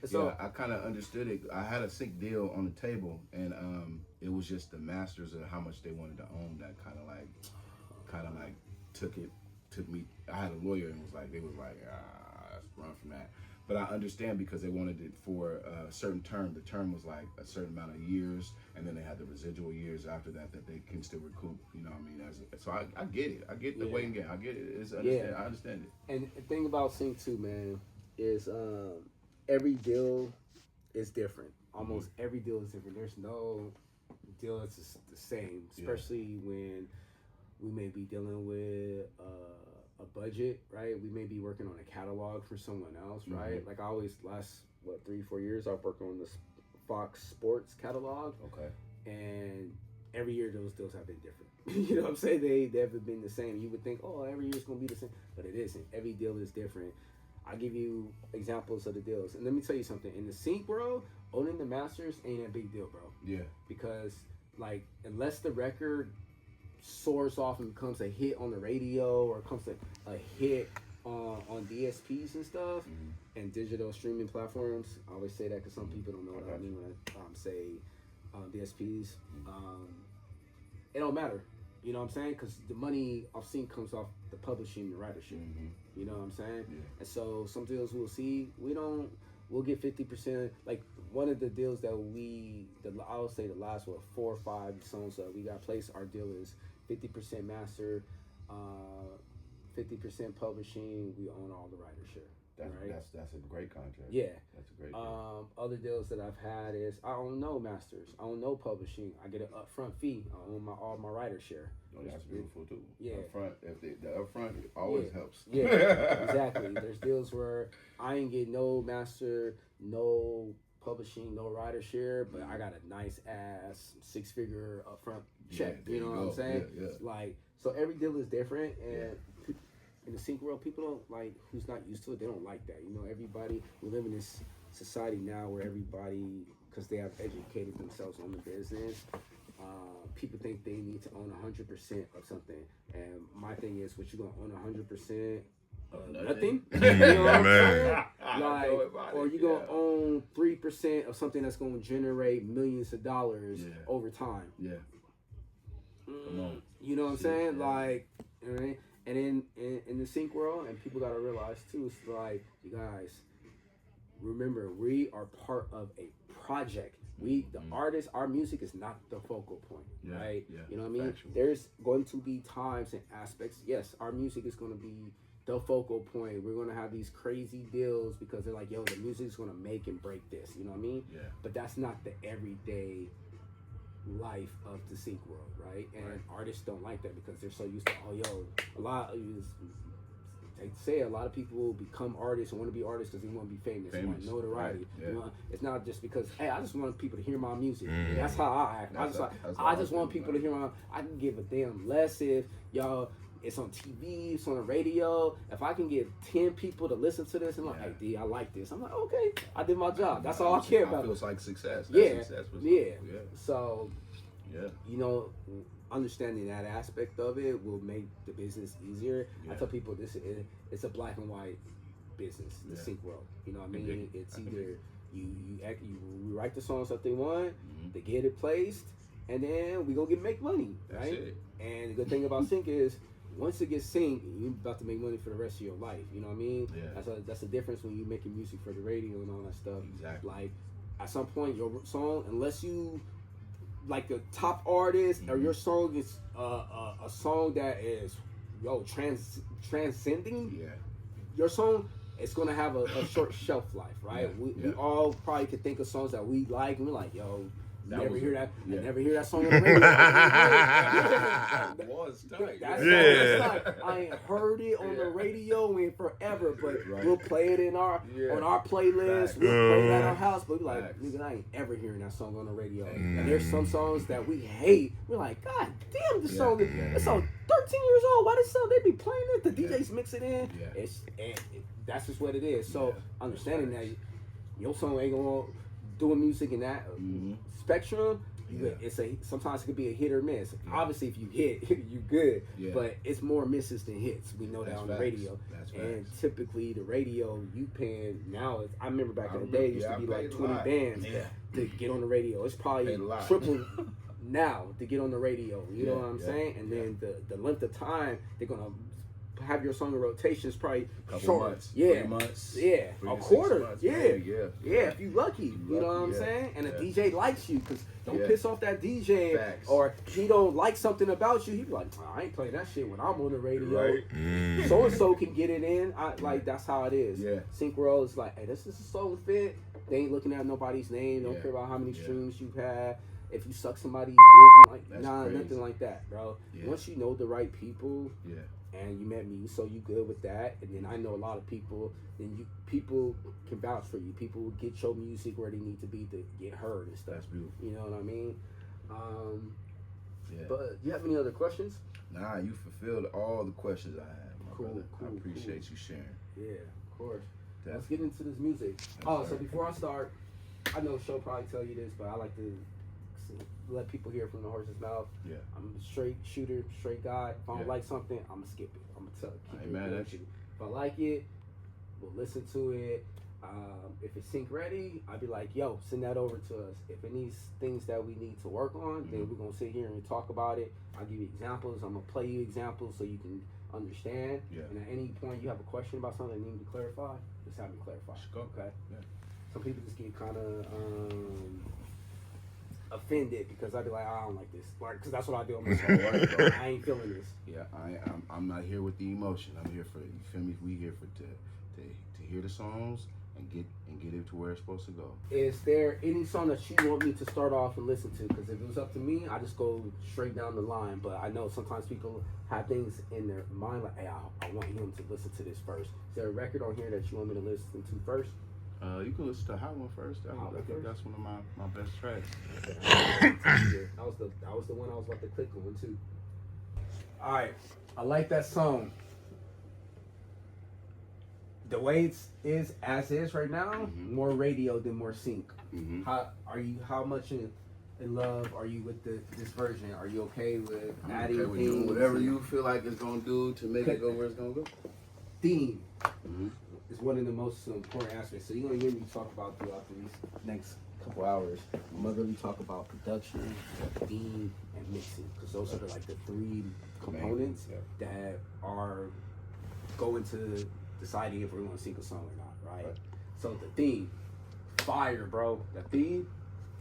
So I kind of understood it. I had a sync deal on the table, and it was just the masters of how much they wanted to own that kind of like took me. I had a lawyer and they was like, let's run from that. But I understand because they wanted it for a certain term. The term was like a certain amount of years, and then they had the residual years after that they can still recoup. You know what I mean? So I get it. I get the waiting game. I get it. I understand it. And the thing about sync too, man, is every deal is different. Almost every deal is different. There's no deal that's the same, especially when we may be dealing with a budget, right? We may be working on a catalog for someone else, right? Like I always, last 3-4 years, I've worked on this Fox Sports catalog. Okay. And every year those deals have been different. You know what I'm saying? They haven't been the same. You would think, oh, every year's gonna be the same, but it isn't. Every deal is different. I'll give you examples of the deals. And let me tell you something. In the sync world, owning the masters ain't a big deal, bro. Yeah. Because like unless the record soars off and becomes a hit on the radio or comes a hit on DSPs and stuff and digital streaming platforms. I always say that because some people don't know what I mean when I say DSPs. It don't matter. You know what I'm saying? Because the money I've seen comes off the publishing and ridership. You know what I'm saying? Yeah. And so some deals we'll see, we'll get 50%. Like one of the deals that I would say the last 4 or 5 songs that we got placed, our deal is 50% master, 50% publishing. We own all the ridership. That's a great contract. Yeah, that's a great deal. Other deals that I've had is I own no masters, I own no publishing. I get an upfront fee. I own all my rider share. Oh, that's beautiful too. Yeah, upfront. The upfront always helps. Yeah, exactly. There's deals where I ain't get no master, no publishing, no rider share, but I got a nice ass 6-figure upfront check. You know what I'm saying? Yeah. Like, so every deal is different, and in the sync world, people don't like, who's not used to it, they don't like that. You know, everybody, we live in this society now where everybody, because they have educated themselves on the business, people think they need to own 100% of something. And my thing is, what you gonna own 100% of nothing? You know what I'm saying? Like, or you gonna own 3% of something that's gonna generate millions of dollars over time. Yeah. You know what I'm saying? Like, all right. And in the sync world, and people gotta realize too, it's like, you guys, remember, we are part of a project. We, the artists, our music is not the focal point, right? Yeah. You know what I mean? Factual. There's going to be times and aspects. Yes, our music is going to be the focal point. We're going to have these crazy deals because they're like, yo, the music is going to make and break this. You know what I mean? Yeah. But that's not the everyday life of the sync world, right? And artists don't like that because they're so used to, oh, yo, a lot of people will become artists and want to be artists because they want to be famous. They want notoriety. Right. Yeah. It's not just because, hey, I just want people to hear my music. That's how I act. I just want people to hear I can give a damn less if y'all, it's on TV, it's on the radio. If I can get 10 people to listen to this and like, hey, D, I like this. I'm like, okay, I did my job. That's all I care about. It feels like success. So, you know, understanding that aspect of it will make the business easier. I tell people it's a black and white business, the sync world. You know what I mean? It's either you write the songs that they want, they get it placed, and then we gonna make money, right? That's it. And the good thing about sync is once it gets synced, you're about to make money for the rest of your life. You know what I mean? Yeah. That's the difference when you're making music for the radio and all that stuff. Exactly. Like at some point, your song, unless you like the top artist or your song is a song that is transcending your song, it's gonna have a short shelf life, right? We all probably could think of songs that we like and we're like, yo, never hear that. I never hear that song on the radio. That was tight. I ain't heard it on the radio in forever, but we'll play it on our playlist. We'll play it at our house, but we're like, nigga, I ain't ever hearing that song on the radio. And there's some songs that we hate. We're like, God damn, this song is 13 years old. Why this song they be playing it? The DJs mix it in. That's just what it is. So understanding that your song ain't gonna doing music in that spectrum, Sometimes it could be a hit or miss. Obviously, if you hit, you good. Yeah. But it's more misses than hits. We know that on the radio. That's and facts. typically the radio you paying now. I remember back in the day, it used to be like 20 bands to get on the radio. It's probably triple now to get on the radio. You know what I'm saying? And then the length of time they're gonna have your song in rotation is probably short. Months, yeah, 3 months, yeah, 3 a to 6 quarter. months, Yeah, maybe, if you lucky, you know what I'm saying. And a DJ likes you, because don't piss off that DJ, or he don't like something about you. He be like, I ain't playing that shit when I'm on the radio. Right. So and so can get it in. That's how it is. Yeah. Sync World is like, hey, this is a song fit. They ain't looking at nobody's name. Don't care about how many streams you've had. If you suck somebody's dick, like nothing like that, bro. Once you know the right people, and you met me, so you good with that, and then I know a lot of people, then people can vouch for you. People will get your music where they need to be to get heard and stuff. That's beautiful. You know what I mean? But do you have any other questions? Nah, you fulfilled all the questions I had, my brother. I appreciate you sharing. Yeah, of course. Definitely. Let's get into this music. So before I start, I know Show probably tell you this, but I like to let people hear from the horse's mouth. Yeah, I'm a straight shooter, straight guy. If I don't like something, I'm gonna skip it. I'm gonna keep it. If I like it, we'll listen to it. If it's sync ready, I'd be like, yo, send that over to us. If it needs things that we need to work on, then we're gonna sit here and talk about it. I'll give you examples. I'm gonna play you examples so you can understand. Yeah. And at any point you have a question about something that you need to clarify, just have me clarify. Okay. Yeah. Some people just get kind of offended because I'd be like, I don't like this, because that's what I do on my show. I ain't feeling this. Yeah, I'm not here with the emotion. I'm here for, you feel me? We here for to hear the songs and get it to where it's supposed to go. Is there any song that you want me to start off and listen to? Because if it was up to me, I just go straight down the line. But I know sometimes people have things in their mind like, hey, I want him to listen to this first. Is there a record on here that you want me to listen to first? You can listen to Hot One first. I think that's one of my best tracks. That was the one I was about to click on too. All right, I like that song. The way it is as is right now, more radio than more sync. How much in love are you with this version? Are you okay with adding things? Doing whatever you feel like it's gonna do to make it go where it's gonna go. Theme is one of the most important aspects. So you're gonna hear me talk about throughout these next couple hours. I'm gonna really talk about production, theme, and mixing, because those are the 3 components that are go into deciding if we're gonna sync a song or not, right? So the theme, fire, bro. The theme,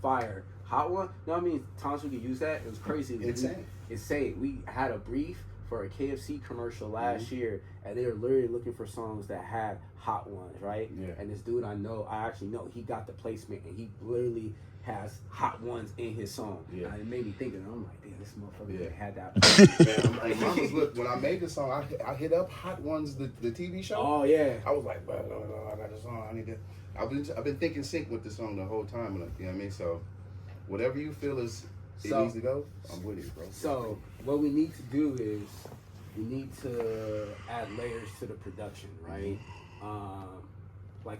fire. Hot One. You know what I mean? Times we could use that. It was crazy. Insane. We had a brief for a KFC commercial last year, and they were literally looking for songs that had Hot Ones, right? Yeah. And this dude I actually know, he got the placement, and he literally has Hot Ones in his song. Yeah. And it made me think, and I'm like, damn, this motherfucker had that. Look, when I made the song, I hit up Hot Ones, the TV show. Oh yeah. I was like, I got the song. I need to. I've been thinking sync with the song the whole time, you know what I mean? So whatever you feel it needs to go, I'm with it, bro. So what we need to do is we need to add layers to the production, right?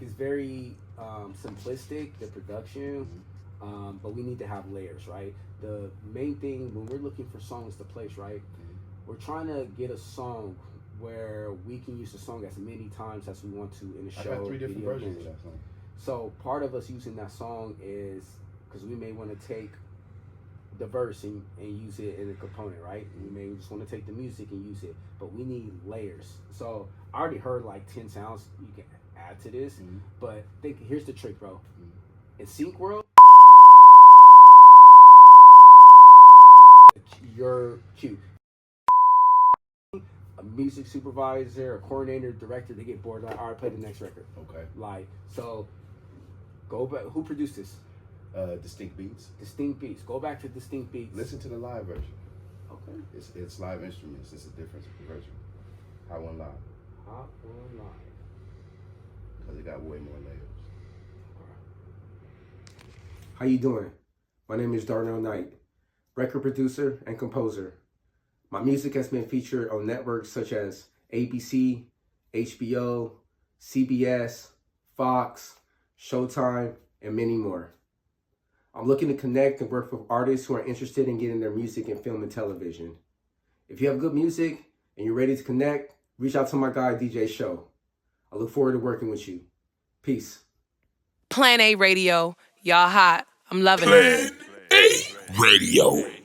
It's very simplistic, the production, but we need to have layers, right? The main thing when we're looking for songs to place, right? We're trying to get a song where we can use the song as many times as we want to in the show. I got 3 different versions of that song. So part of us using that song is because we may want to take the verse and use it in a component, right? We may just want to take the music and use it, but we need layers. So I already heard 10 sounds you can add to this, but here's the trick, bro. In Sync World, your cue. A music supervisor, a coordinator, director, they get bored. Like, all right, play the next record. Okay. So go back. Who produced this? Distinct Beats. Distinct Beats. Go back to Distinct Beats. Listen to the live version. Okay. It's live instruments. It's a different version. Hot One Live. Hot One Live. Because it got way more layers. How you doing? My name is Darnell Knight, record producer and composer. My music has been featured on networks such as ABC, HBO, CBS, Fox, Showtime, and many more. I'm looking to connect and work with artists who are interested in getting their music in film and television. If you have good music and you're ready to connect, reach out to my guy, DJ Show. I look forward to working with you. Peace. Plan A Radio. Y'all hot. I'm loving it. Plan A Radio.